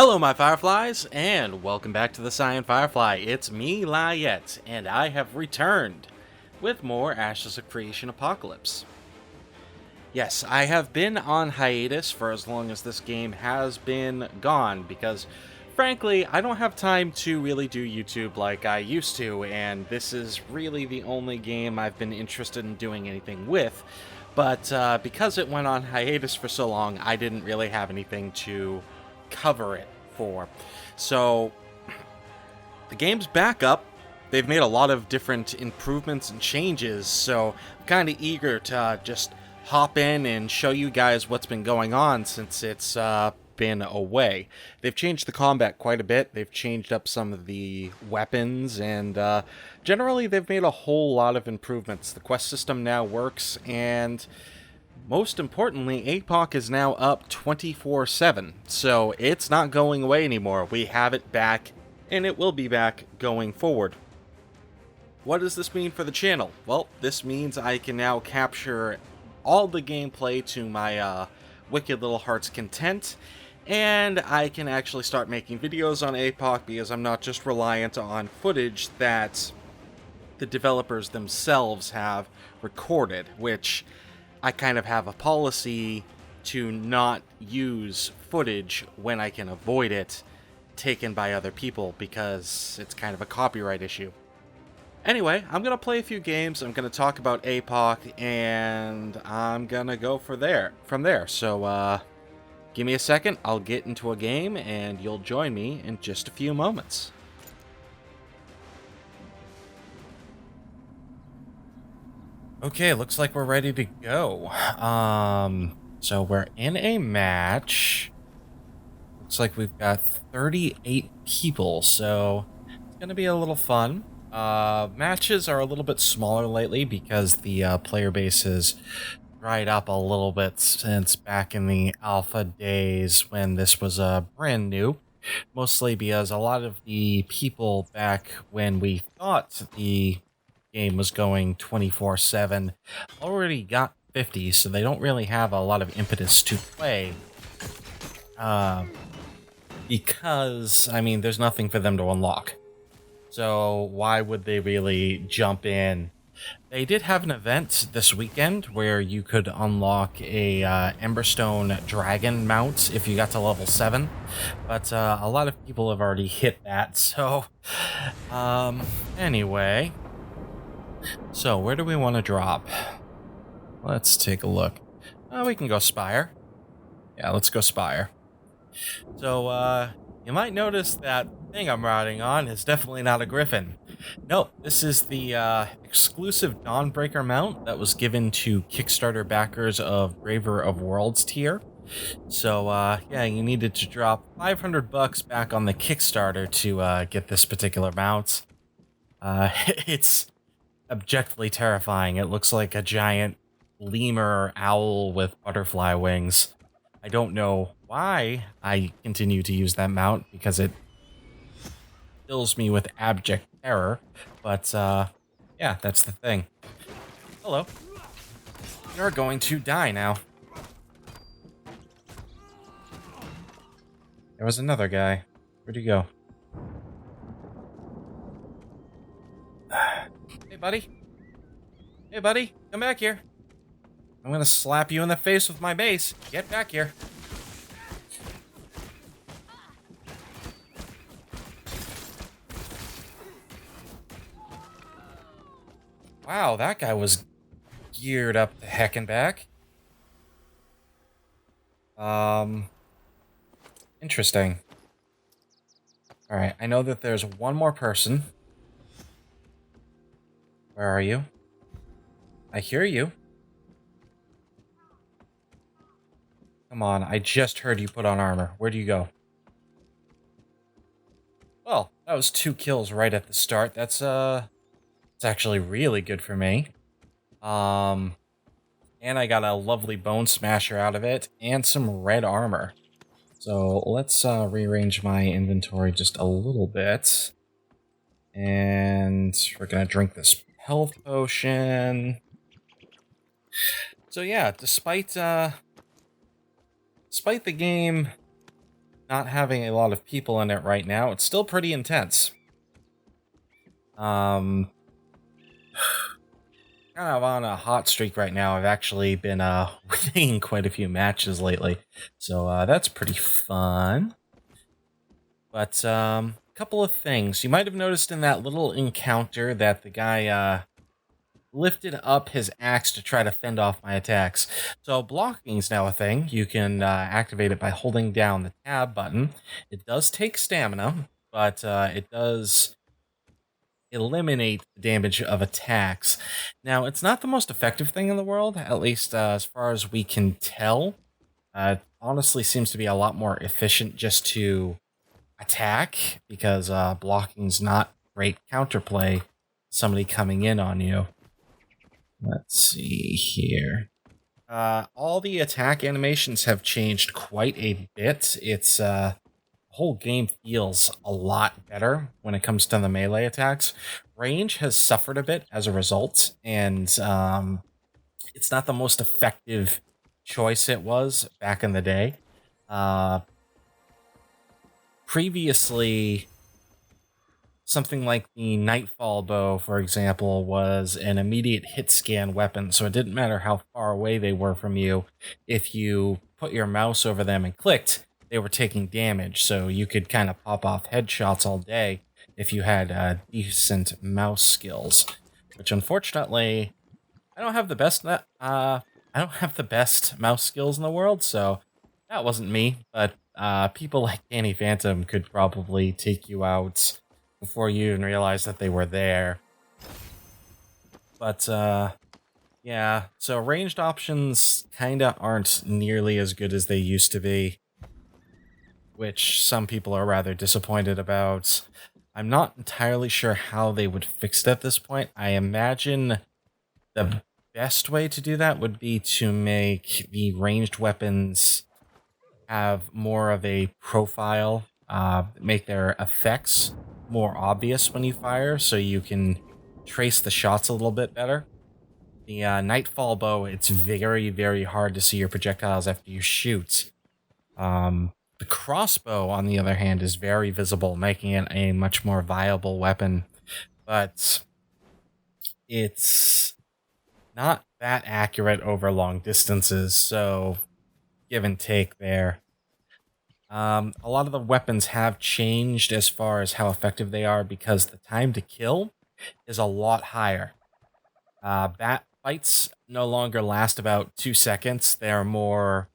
Hello, my Fireflies, and welcome back to TheCyanFirefly. It's me, Lyiat, and I have returned with more Ashes of Creation Apocalypse. Yes, I have been on hiatus for as long as this game has been gone, because frankly, I don't have time to really do YouTube like I used to, and this is really the only game I've been interested in doing anything with. But because it went on hiatus for so long, I didn't really have anything to cover it for. So the game's back up. They've made a lot of different improvements and changes, so I'm kind of eager to just hop in and show you guys what's been going on since it's been away. They've changed the combat quite a bit. They've changed up some of the weapons, and generally they've made a whole lot of improvements. The quest system now works, and most importantly, APOC is now up 24/7, so it's not going away anymore. We have it back, and it will be back going forward. What does this mean for the channel? Well, this means I can now capture all the gameplay to my wicked little heart's content, and I can actually start making videos on APOC because I'm not just reliant on footage that the developers themselves have recorded, which I kind of have a policy to not use footage when I can avoid it taken by other people because it's kind of a copyright issue. Anyway, I'm going to play a few games, I'm going to talk about APOC, and I'm going to go from there. So, give me a second, I'll get into a game, and you'll join me in just a few moments. Okay, looks like we're ready to go. So we're in a match. Looks like we've got 38 people, so it's gonna be a little fun. Matches are a little bit smaller lately because the player base has dried up a little bit since back in the alpha days when this was brand new. Mostly because a lot of the people back when we thought the game was going 24/7 already got 50, so they don't really have a lot of impetus to play. Because, I mean, there's nothing for them to unlock. So why would they really jump in? They did have an event this weekend where you could unlock a Emberstone Dragon mount if you got to level 7, but a lot of people have already hit that, so anyway. So where do we want to drop? Let's take a look. We can go Spire. Yeah, let's go Spire. So, you might notice that thing I'm riding on is definitely not a Griffin. No, this is the exclusive Dawnbreaker mount that was given to Kickstarter backers of Braver of Worlds tier. So, yeah, you needed to drop $500 back on the Kickstarter to get this particular mount. It's objectively terrifying. It looks like a giant lemur owl with butterfly wings. I don't know why I continue to use that mount, because it fills me with abject terror, but yeah, that's the thing. Hello. You're going to die now. There was another guy. Where'd he go? Hey, buddy. Hey, buddy. Come back here. I'm gonna slap you in the face with my mace. Get back here. Wow, that guy was geared up the heck and back. Interesting. Alright, I know that there's one more person. Where are you? I hear you. Come on, I just heard you put on armor. Where do you go? Well, that was 2 kills right at the start. That's it's actually really good for me. And I got a lovely bone smasher out of it, and some red armor. So let's rearrange my inventory just a little bit. And we're gonna drink this health potion. So yeah, despite the game not having a lot of people in it right now, it's still pretty intense. Kind of on a hot streak right now. I've actually been winning quite a few matches lately, so that's pretty fun. But couple of things you might have noticed in that little encounter that the guy lifted up his axe to try to fend off my attacks. So blocking is now a thing. You can activate it by holding down the tab button. It does take stamina, but it does eliminate the damage of attacks. Now, it's not the most effective thing in the world, at least as far as we can tell. It honestly seems to be a lot more efficient just to attack, because blocking's not great counterplay. Somebody coming in on you. Let's see here. All the attack animations have changed quite a bit. It's the whole game feels a lot better when it comes to the melee attacks. Range has suffered a bit as a result, and it's not the most effective choice it was back in the day. Previously, something like the Nightfall bow, for example, was an immediate hit scan weapon, so it didn't matter how far away they were from you. If you put your mouse over them and clicked, they were taking damage, so you could kind of pop off headshots all day if you had decent mouse skills. Which, unfortunately, I don't have the best. I don't have the best mouse skills in the world, so that wasn't me. But people like Danny Phantom could probably take you out before you even realize that they were there. But yeah, so ranged options kinda aren't nearly as good as they used to be, which some people are rather disappointed about. I'm not entirely sure how they would fix it at this point. I imagine the best way to do that would be to make the ranged weapons have more of a profile, make their effects more obvious when you fire, so you can trace the shots a little bit better. The Nightfall bow, it's very, very hard to see your projectiles after you shoot. The crossbow, on the other hand, is very visible, making it a much more viable weapon, but it's not that accurate over long distances, so give and take there. A lot of the weapons have changed as far as how effective they are, because the time to kill is a lot higher. Bat fights no longer last about 2 seconds. They are more,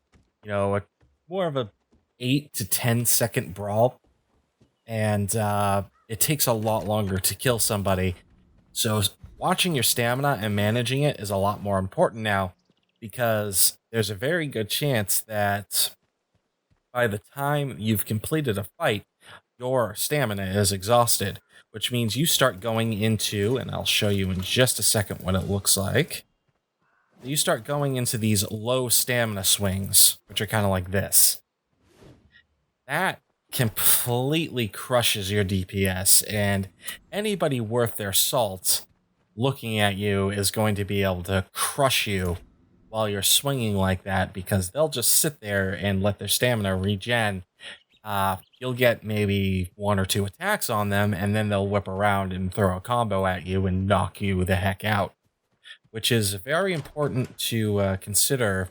more of a 8 to 10 second brawl, and it takes a lot longer to kill somebody. So watching your stamina and managing it is a lot more important now, because there's a very good chance that by the time you've completed a fight, your stamina is exhausted, which means you start going into, and I'll show you in just a second what it looks like. You start going into these low stamina swings, which are kind of like this. That completely crushes your DPS, and anybody worth their salt looking at you is going to be able to crush you while you're swinging like that, because they'll just sit there and let their stamina regen. You'll get maybe 1 or 2 attacks on them, and then they'll whip around and throw a combo at you and knock you the heck out, which is very important to consider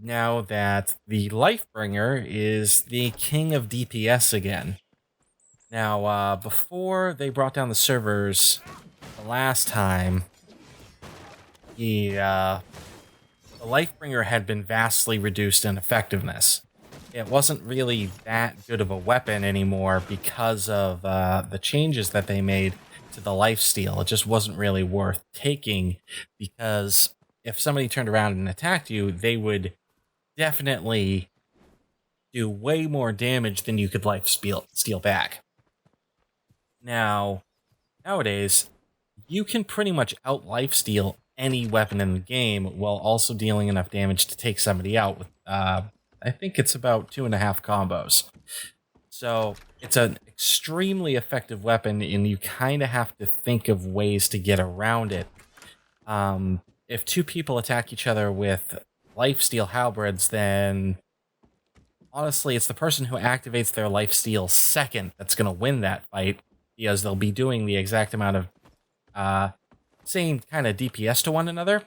now that the Lifebringer is the king of DPS again. Now, before they brought down the servers the last time, the Lifebringer had been vastly reduced in effectiveness. It wasn't really that good of a weapon anymore because of the changes that they made to the lifesteal. It just wasn't really worth taking, because if somebody turned around and attacked you, they would definitely do way more damage than you could steal back. Now, nowadays, you can pretty much out-lifesteal any weapon in the game while also dealing enough damage to take somebody out with, I think it's about 2.5 combos. So it's an extremely effective weapon, and you kind of have to think of ways to get around it. If 2 people attack each other with lifesteal halberds, then honestly, it's the person who activates their life steal second that's going to win that fight, because they'll be doing the exact amount of uh, same kind of DPS to one another.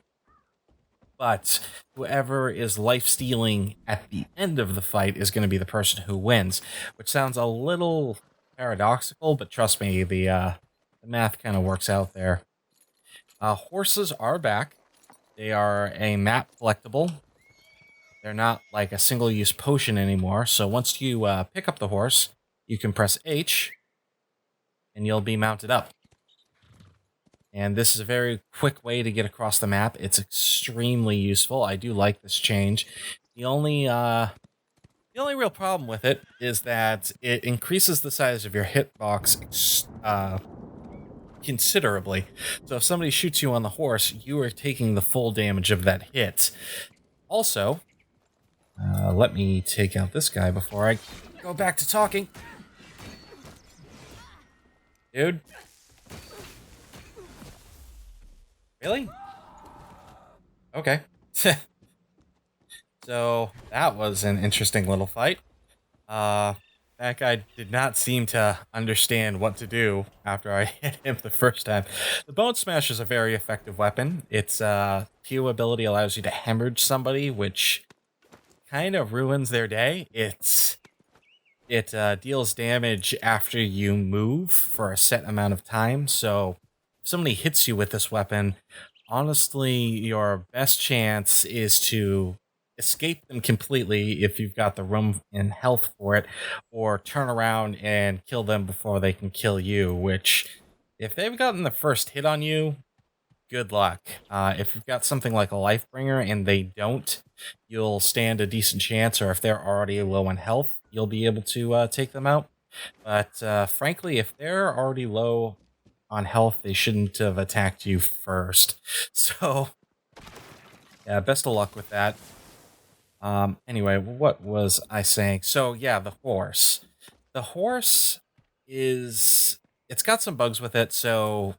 But whoever is life stealing at the end of the fight is going to be the person who wins, which sounds a little paradoxical, but trust me, the math kind of works out there. Horses are back. They are a map collectible. They're not like a single-use potion anymore. So once you pick up the horse, you can press H, and you'll be mounted up. And this is a very quick way to get across the map. It's extremely useful. I do like this change. The only real problem with it is that it increases the size of your hitbox considerably. So if somebody shoots you on the horse, you are taking the full damage of that hit. Also, let me take out this guy before I go back to talking. Dude. Really? Okay. So that was an interesting little fight. That guy did not seem to understand what to do after I hit him the first time. The Bone Smash is a very effective weapon. Its Pew ability allows you to hemorrhage somebody, which kind of ruins their day. It deals damage after you move for a set amount of time. So if somebody hits you with this weapon, honestly, your best chance is to escape them completely if you've got the room and health for it, or turn around and kill them before they can kill you, which, if they've gotten the first hit on you, good luck. If you've got something like a Lifebringer and they don't, you'll stand a decent chance, or if they're already low on health, you'll be able to take them out. But frankly, if they're already low on health, they shouldn't have attacked you first. So, yeah, best of luck with that. Anyway, what was I saying? So, yeah, the horse. The horse it's got some bugs with it, so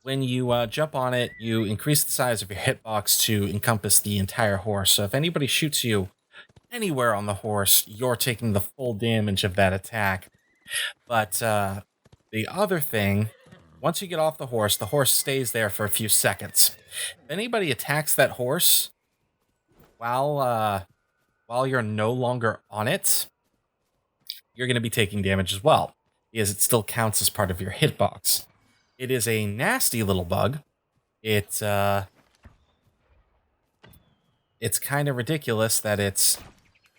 when you jump on it, you increase the size of your hitbox to encompass the entire horse. So if anybody shoots you anywhere on the horse, you're taking the full damage of that attack. But the other thing, once you get off the horse stays there for a few seconds. If anybody attacks that horse while you're no longer on it, you're going to be taking damage as well, because it still counts as part of your hitbox. It is a nasty little bug. It's kind of ridiculous that it's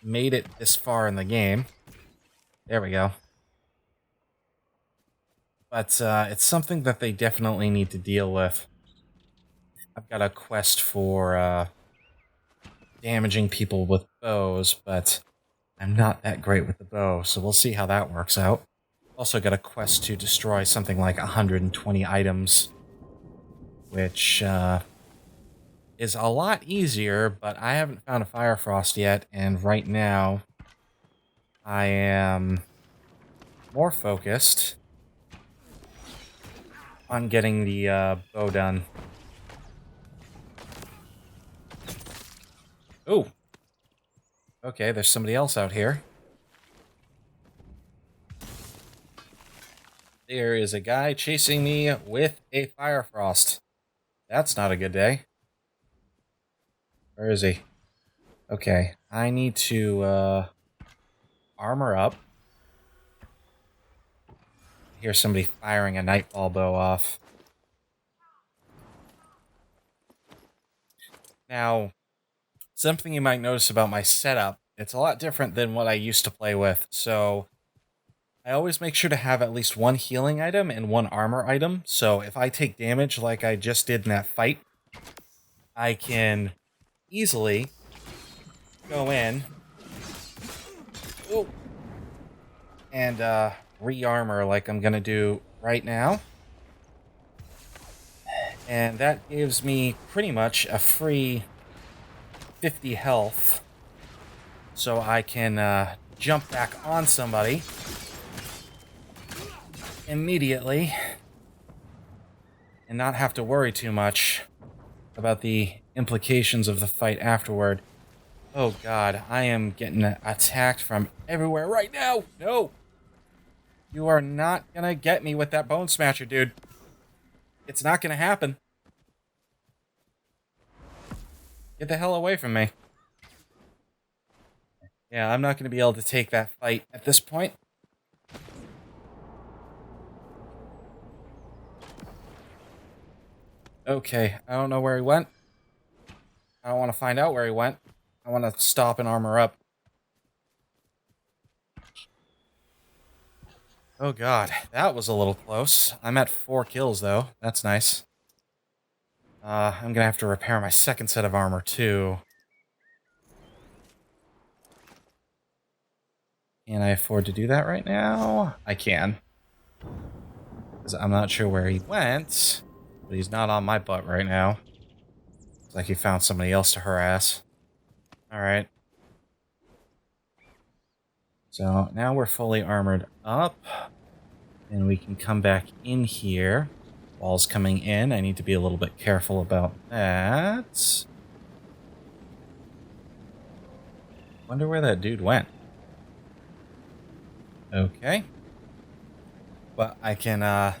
made it this far in the game. There we go. But it's something that they definitely need to deal with. I've got a quest for damaging people with bows, but I'm not that great with the bow, so we'll see how that works out. Also got a quest to destroy something like 120 items, which is a lot easier, but I haven't found a Firefrost yet, and right now I am more focused on getting the bow done. Oh! Okay, there's somebody else out here. There is a guy chasing me with a Firefrost. That's not a good day. Where is he? Okay, I need to armor up. Here's somebody firing a Nightfall bow off. Now, something you might notice about my setup, it's a lot different than what I used to play with. So I always make sure to have at least one healing item and one armor item. So if I take damage like I just did in that fight, I can easily go in and re-armor like I'm going to do right now. And that gives me pretty much a free 50 health. So I can jump back on somebody immediately and not have to worry too much about the implications of the fight afterward. Oh god, I am getting attacked from everywhere right now. No! You are not gonna get me with that bone smasher, dude. It's not gonna happen. Get the hell away from me. Yeah, I'm not gonna be able to take that fight at this point. Okay, I don't know where he went. I don't want to find out where he went. I want to stop and armor up. Oh god, that was a little close. I'm at 4 kills, though. That's nice. I'm gonna have to repair my second set of armor, too. Can I afford to do that right now? I can. Because I'm not sure where he went, but he's not on my butt right now. It's like he found somebody else to harass. Alright. So now we're fully armored up. And we can come back in here. Walls coming in. I need to be a little bit careful about that. Wonder where that dude went. Okay. But I can, yeah,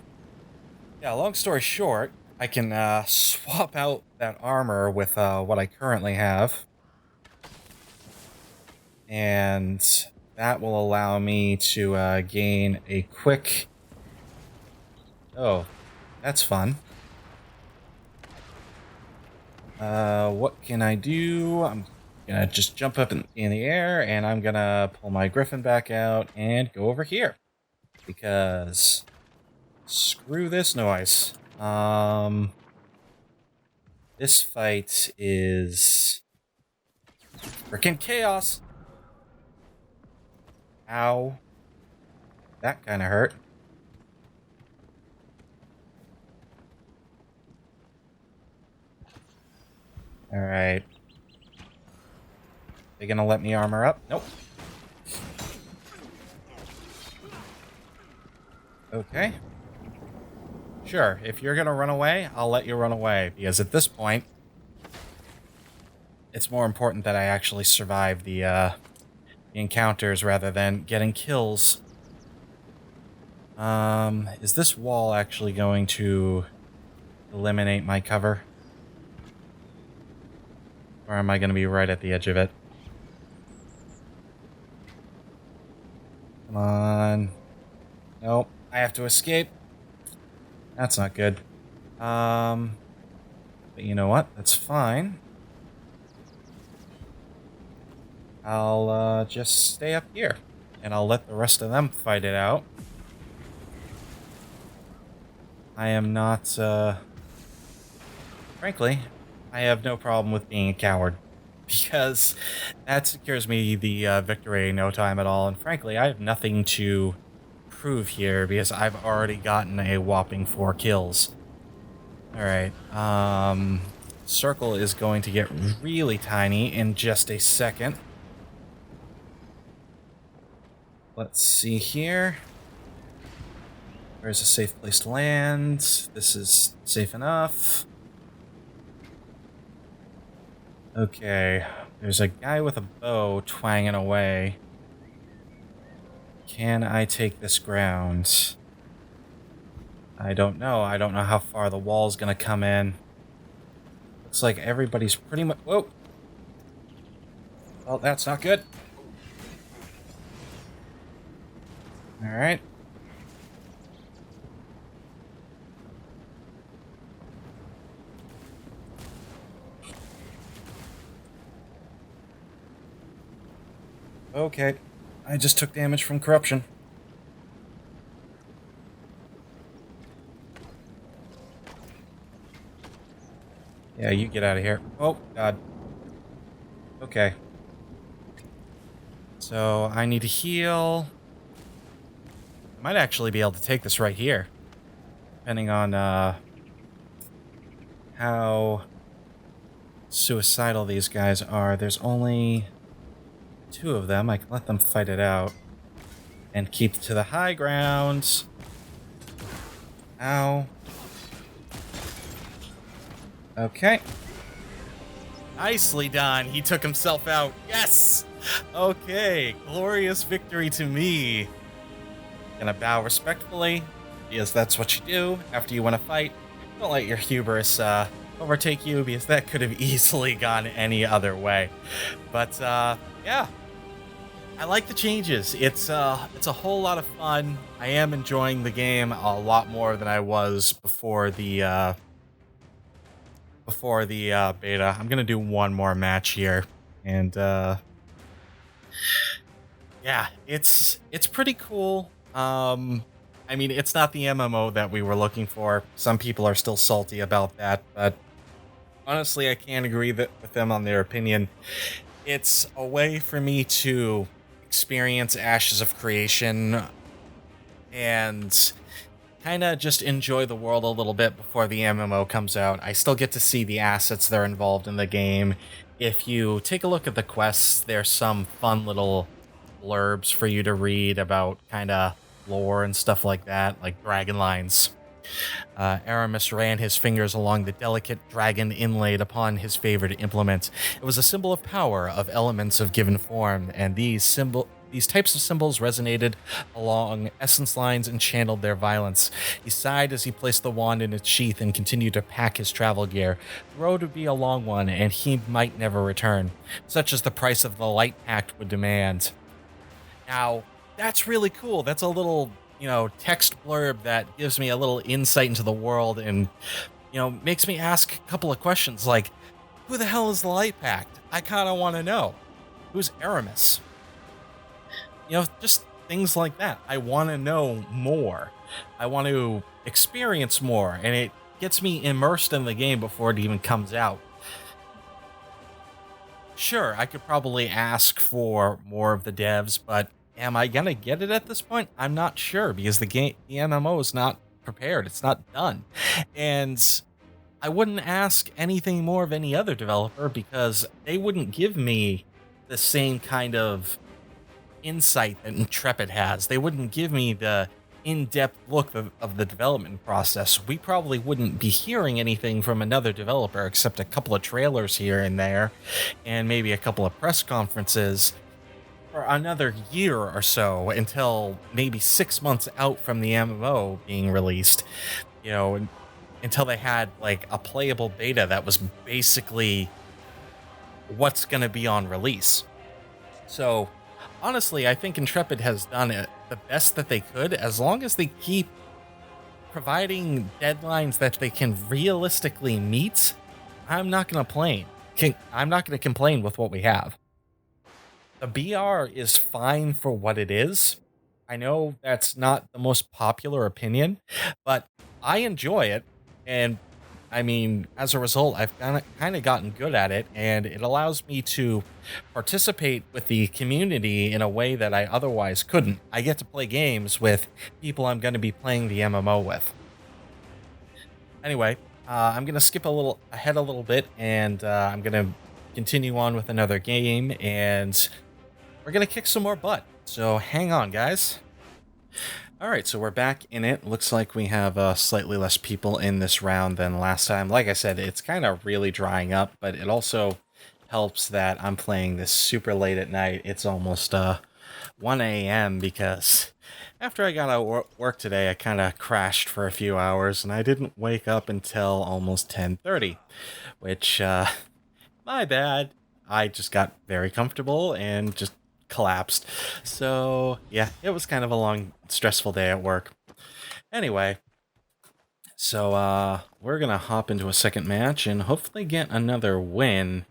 long story short, I can, swap out that armor with, what I currently have. And that will allow me to, gain a quick... Oh, that's fun. What can I do? I'm gonna just jump up in the air, and I'm gonna pull my griffin back out and go over here. Because... screw this noise. This fight is... frickin' chaos! Ow. That kinda hurt. Alright. They gonna let me armor up? Nope. Okay. Sure, if you're gonna run away, I'll let you run away. Because at this point, it's more important that I actually survive the encounters rather than getting kills. Is this wall actually going to eliminate my cover? Or am I going to be right at the edge of it? Come on. Nope. I have to escape. That's not good. But you know what? That's fine. I'll, just stay up here. And I'll let the rest of them fight it out. I am not, frankly, I have no problem with being a coward. Because that secures me the victory in no time at all. And frankly, I have nothing to prove here because I've already gotten a whopping 4 kills. Alright, circle is going to get really tiny in just a second. Let's see here. Where's a safe place to land? This is safe enough. Okay, there's a guy with a bow twanging away. Can I take this ground? I don't know. I don't know how far the wall's gonna come in. Looks like everybody's pretty much... Whoa! Well, that's not good. Alright. Okay. I just took damage from corruption. Yeah, you get out of here. Oh, God. Okay. So, I need to heal. I might actually be able to take this right here. Depending on, how suicidal these guys are. There's only 2 of them. I can let them fight it out. And keep to the high ground. Ow. Okay. Nicely done. He took himself out. Yes! Okay, glorious victory to me. Gonna bow respectfully, because that's what you do after you win a fight. Don't let your hubris overtake you, because that could have easily gone any other way. But yeah, I like the changes. It's a whole lot of fun. I am enjoying the game a lot more than I was before the beta. I'm gonna do one more match here, and yeah, it's pretty cool. I mean, it's not the MMO that we were looking for. Some people are still salty about that, but honestly, I can't agree with them on their opinion. It's a way for me to experience Ashes of Creation and kind of just enjoy the world a little bit before the MMO comes out. I still get to see the assets that are involved in the game. If you take a look at the quests, there's some fun little blurbs for you to read about kind of lore and stuff like that, like dragon lines. Aramis ran his fingers along the delicate dragon inlaid upon his favorite implement. It was a symbol of power, of elements of given form, and these types of symbols resonated along essence lines and channeled their violence. He sighed as he placed the wand in its sheath and continued to pack his travel gear. The road would be a long one, and he might never return, such as the price of the Light Pact would demand. Now, that's really cool. That's a little, text blurb that gives me a little insight into the world and, makes me ask a couple of questions like, who the hell is the Light Pact? I kind of want to know. Who's Aramis? Just things like that. I want to know more. I want to experience more, and it gets me immersed in the game before it even comes out. Sure, I could probably ask for more of the devs, but am I gonna get it at this point? I'm not sure, because the MMO is not prepared. It's not done. And I wouldn't ask anything more of any other developer, because they wouldn't give me the same kind of insight that Intrepid has. They wouldn't give me the in-depth look of the development process. We probably wouldn't be hearing anything from another developer except a couple of trailers here and there, and maybe a couple of press conferences for another year or so, until maybe 6 months out from the MMO being released, until they had like a playable beta that was basically what's going to be on release. So honestly, I think Intrepid has done it the best that they could, as long as they keep providing deadlines that they can realistically meet. I'm not going to complain with what we have. The BR is fine for what it is. I know that's not the most popular opinion, but I enjoy it, and I mean, as a result, I've kind of gotten good at it, and it allows me to participate with the community in a way that I otherwise couldn't. I get to play games with people I'm going to be playing the MMO with. Anyway, I'm going to skip ahead a little bit, and I'm going to continue on with another game, and we're going to kick some more butt. So hang on, guys. Alright, so we're back in it. Looks like we have slightly less people in this round than last time. Like I said, it's kind of really drying up, but it also helps that I'm playing this super late at night. It's almost 1 a.m. because after I got out of work today, I kind of crashed for a few hours, and I didn't wake up until almost 10:30, which, my bad. I just got very comfortable and just collapsed. So yeah, it was kind of a long, stressful day at work. Anyway, so we're gonna hop into a second match and hopefully get another win.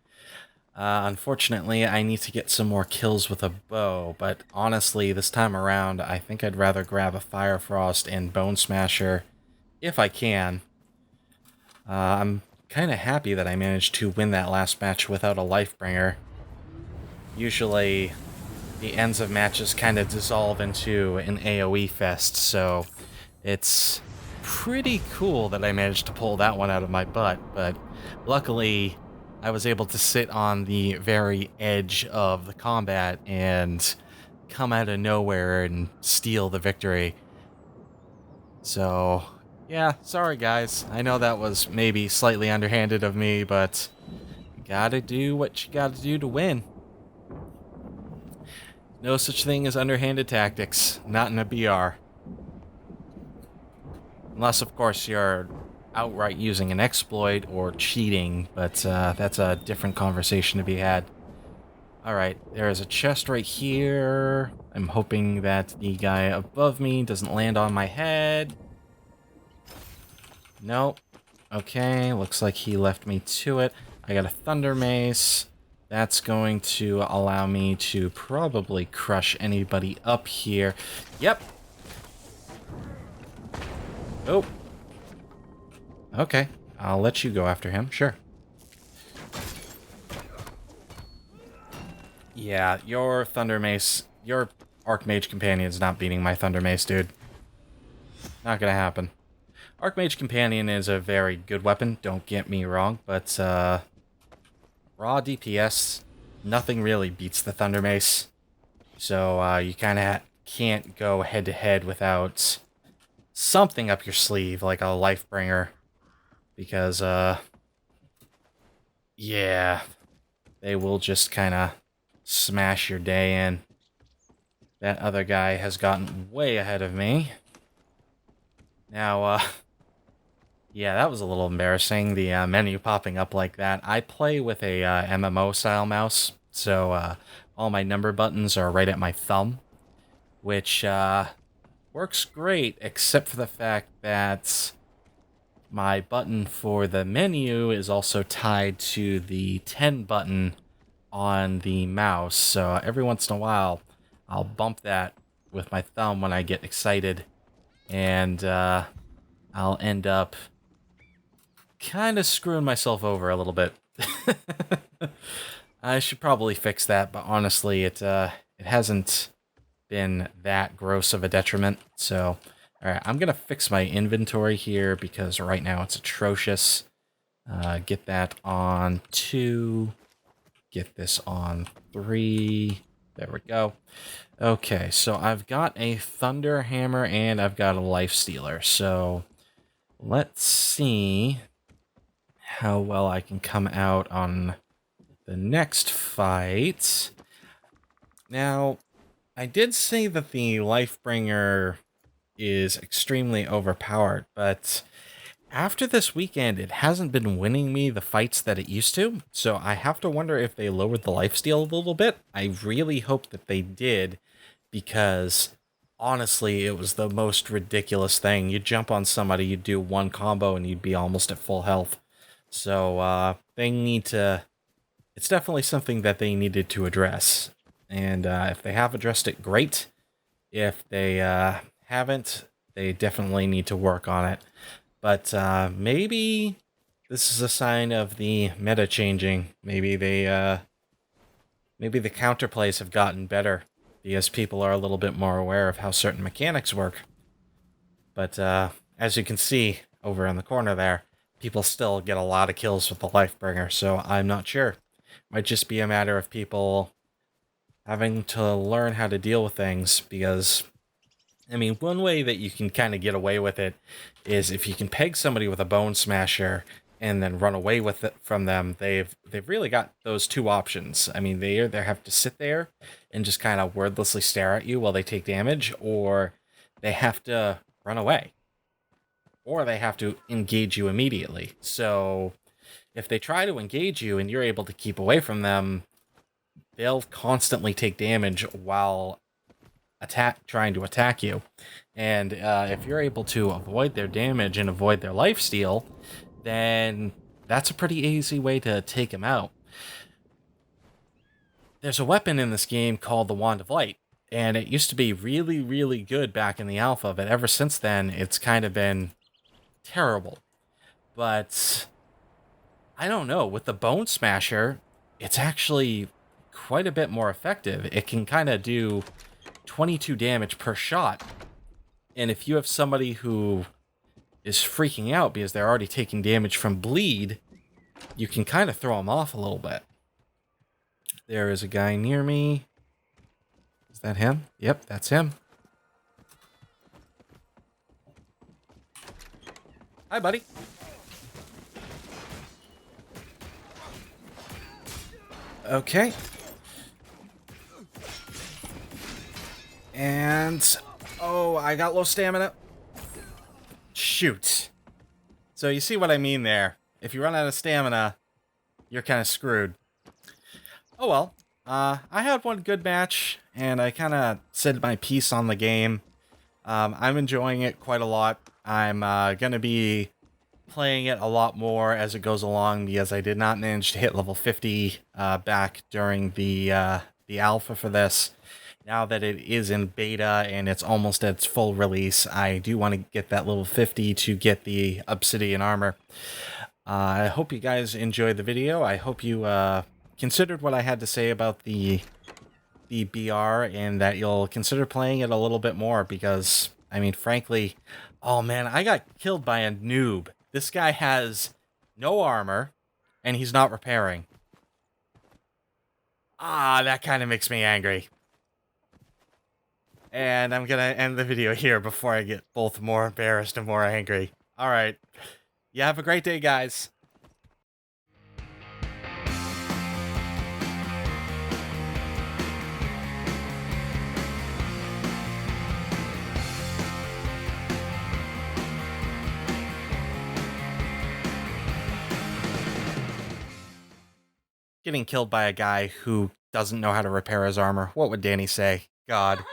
Unfortunately, I need to get some more kills with a bow, but honestly, this time around, I think I'd rather grab a Fire Frost and Bone Smasher if I can. I'm kind of happy that I managed to win that last match without a Lifebringer. Usually the ends of matches kind of dissolve into an AoE fest, so it's pretty cool that I managed to pull that one out of my butt, but luckily I was able to sit on the very edge of the combat and come out of nowhere and steal the victory. So yeah, sorry guys, I know that was maybe slightly underhanded of me, but Gotta do what you gotta do to win. No such thing as underhanded tactics. Not in a BR. Unless, of course, you're outright using an exploit or cheating, but that's a different conversation to be had. Alright, there is a chest right here. I'm hoping that the guy above me doesn't land on my head. Nope. Okay, looks like he left me to it. I got a Thunder Mace. That's going to allow me to probably crush anybody up here. Yep. Oh. Okay, I'll let you go after him, sure. Yeah, your Thunder Mace, your Archmage Companion's not beating my Thunder Mace, dude. Not gonna happen. Archmage Companion is a very good weapon, don't get me wrong, but raw DPS, nothing really beats the Thunder Mace. So you kind of can't go head-to-head without something up your sleeve, like a Lifebringer. Because, yeah, they will just kind of smash your day in. That other guy has gotten way ahead of me. Now, yeah, that was a little embarrassing, the menu popping up like that. I play with a MMO-style mouse, so all my number buttons are right at my thumb, which works great, except for the fact that my button for the menu is also tied to the 10 button on the mouse, so every once in a while, I'll bump that with my thumb when I get excited, and I'll end up kind of screwing myself over a little bit. I should probably fix that, but honestly, it hasn't been that gross of a detriment. So, all right, I'm gonna fix my inventory here because right now it's atrocious. Get that on 2. Get this on 3. There we go. Okay, so I've got a Thunder Hammer and I've got a Life Stealer. So let's see how well I can come out on the next fight. Now, I did say that the Lifebringer is extremely overpowered, but after this weekend, it hasn't been winning me the fights that it used to, so I have to wonder if they lowered the lifesteal a little bit. I really hope that they did, because honestly, it was the most ridiculous thing. You'd jump on somebody, you'd do one combo, and you'd be almost at full health. So, they need to... It's definitely something that they needed to address. And if they have addressed it, great. If they haven't, they definitely need to work on it. But maybe this is a sign of the meta changing. Maybe they, maybe the counterplays have gotten better because people are a little bit more aware of how certain mechanics work. But as you can see over in the corner there, people still get a lot of kills with the Lifebringer, so I'm not sure. Might just be a matter of people having to learn how to deal with things, because, I mean, one way that you can kind of get away with it is if you can peg somebody with a Bone Smasher and then run away with it from them. They've really got those two options. I mean, they either have to sit there and just kind of wordlessly stare at you while they take damage, or they have to run away, or they have to engage you immediately. So if they try to engage you and you're able to keep away from them, they'll constantly take damage while trying to attack you. And if you're able to avoid their damage and avoid their lifesteal, then that's a pretty easy way to take them out. There's a weapon in this game called the Wand of Light, and it used to be really, really good back in the alpha, but ever since then, it's kind of been terrible. But I don't know, with the Bone Smasher, it's actually quite a bit more effective. It can kind of do 22 damage per shot. And if you have somebody who is freaking out because they're already taking damage from bleed, you can kind of throw them off a little bit. There is a guy near me. Is that him? Yep, that's him. Hi, buddy. Okay. And... oh, I got low stamina. Shoot. So you see what I mean there. If you run out of stamina, you're kind of screwed. Oh well. I had one good match, and I kind of said my piece on the game. I'm enjoying it quite a lot. I'm going to be playing it a lot more as it goes along because I did not manage to hit level 50 back during the alpha for this. Now that it is in beta and it's almost at its full release, I do want to get that level 50 to get the obsidian armor. I hope you guys enjoyed the video. I hope you considered what I had to say about the BR and that you'll consider playing it a little bit more because, I mean, frankly, oh man, I got killed by a noob. This guy has no armor and he's not repairing. That kind of makes me angry. And I'm gonna end the video here before I get both more embarrassed and more angry. Alright. You have a great day, guys. Getting killed by a guy who doesn't know how to repair his armor. What would Danny say? God.